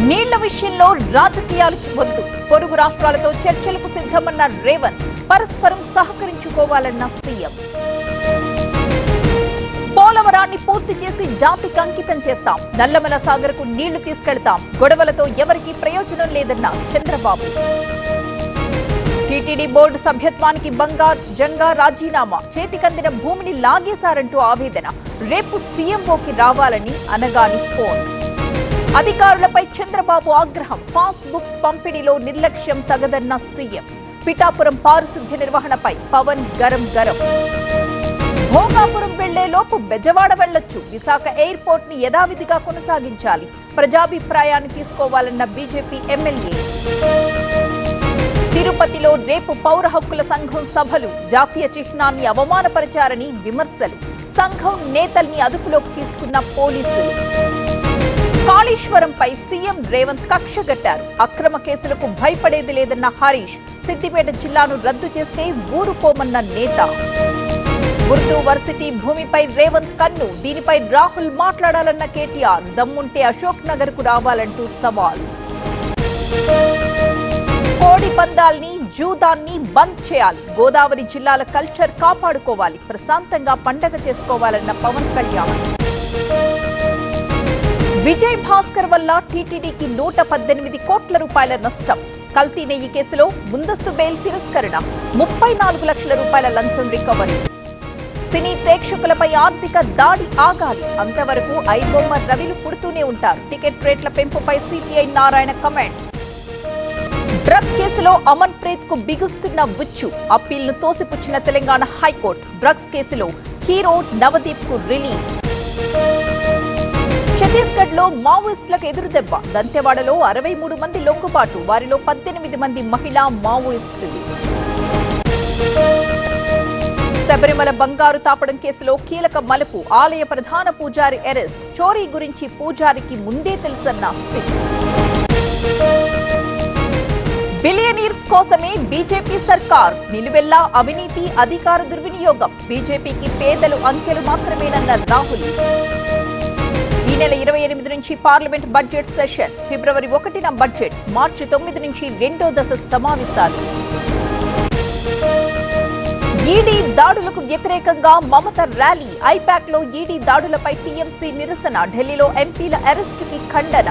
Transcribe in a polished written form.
నీళ్ల విషయంలో రాజకీయాలు వద్దు, పొరుగు రాష్ట్రాలతో చర్చలకు సిద్ధమన్న రేవంత్, పరస్పరం సహకరించుకోవాలన్న సీఎం. పోలవరాన్ని పూర్తి చేసి జాతికి అంకితం చేస్తాం, నల్లమల సాగర్కు నీళ్లు తీసుకెళ్తాం, గొడవలతో ఎవరికీ ప్రయోజనం లేదన్న చంద్రబాబు. టీటీడీ బోర్డు సభ్యత్వానికి జంగా రాజీనామా, చేతికందిన భూమిని లాగేశారంటూ ఆవేదన, రేపు సీఎంఓకి రావాలని అనగాని ఫోన్. అధికారులపై చంద్రబాబు ఆగ్రహం, పాస్ బుక్స్ పంపిణీలో నిర్లక్ష్యం తగదన్న సీఎం. పిఠాపురం పారిశుధ్య నిర్వహణపై పవన్ గరం. భోగాపురం వెళ్లేలోపు బెజవాడ వెళ్లొచ్చు, విశాఖ ఎయిర్పోర్ట్ ని యథావిధిగా కొనసాగించాలి, ప్రజాభిప్రాయాన్ని తీసుకోవాలన్న బీజేపీ ఎమ్మెల్యే. తిరుపతిలో రేపు పౌర హక్కుల సంఘం సభలు, జాతీయ చిహ్నాన్ని అవమానపరిచారని విమర్శలు, సంఘం నేతల్ని అదుపులోకి తీసుకున్న పోలీసులు. కాళేశ్వరంపై సీఎం రేవంత్ కక్షగట్టారు, అక్రమ కేసులకు భయపడేది లేదన్న హరీష్, సిద్దిపేట జిల్లాను రద్దు చేస్తే ఊరుకోమన్న నేత. ఉర్దూ వర్సిటీ భూమిపై రేవంత్ కన్ను, దీనిపై రాహుల్ మాట్లాడాలన్న కేటీఆర్, దమ్ముంటే అశోక్ నగర్ కు రావాలంటూ సవాల్. కోడి పందాల్ని జూదాన్ని బంద్ చేయాలి, గోదావరి జిల్లాల కల్చర్ కాపాడుకోవాలి, ప్రశాంతంగా పండగ చేసుకోవాలన్న పవన్ కళ్యాణ్. విజయ్ భాస్కర్ వల్ల టీటీడీకి 118 కోట్ల రూపాయల నష్టం, కల్తీ నెయ్యి కేసులో ముందస్తు బెయిల్ తిరస్కరణ, 34 లక్షల రూపాయల లంచం రికవరీ. సినీ ప్రేక్షకులపై ఆర్థిక దాడి ఆగాలి, అంతవరకు ఐబొమ్మ రవిలు పుడుతూనే ఉంటారు, టికెట్ రేట్ల పెంపుపై సిపిఐ నారాయణ కమెంట్స్. డ్రగ్ కేసులో అమన్ ప్రీత్ కు బిగుస్తున్న ఉచ్చు, అప్పీల్ను తోసిపుచ్చిన తెలంగాణ హైకోర్టు, డ్రగ్స్ కేసులో హీరో నవదీప్ కు రిలీజ్. ఛత్తీస్గఢ్ లో మావోయిస్టులకు ఎదురుదెబ్బ, దంతెవాడలో 63 మంది లొంగుబాటు, వారిలో 18 మంది మహిళా మావోయిస్టులు. శబరిమల బంగారు తాపడం కేసులో కీలక మలుపు, ఆలయ ప్రధాన పూజారి అరెస్ట్, చోరీ గురించి పూజారికి ముందే తెలుసన్న సిట్. బిలియనీర్స్ కోసమే బీజేపీ సర్కార్, నిలువెల్లా అవినీతి అధికార దుర్వినియోగం, బీజేపీకి పేదలు అంకెలు మాత్రమేనన్న రాహుల్. ఈ నెల 28 నుంచి పార్లమెంట్ బడ్జెట్ సెషన్, ఫిబ్రవరి 1న బడ్జెట్, మార్చి 9 నుంచి రెండో దశ సమావేశాలు. ఈడీ దాడులకు వ్యతిరేకంగా మమత ర్యాలీ, ఐపాక్ లో ఈడీ దాడులపై టీఎంసీ నిరసన, ఢిల్లీలో ఎంపీల అరెస్టుకి ఖండన.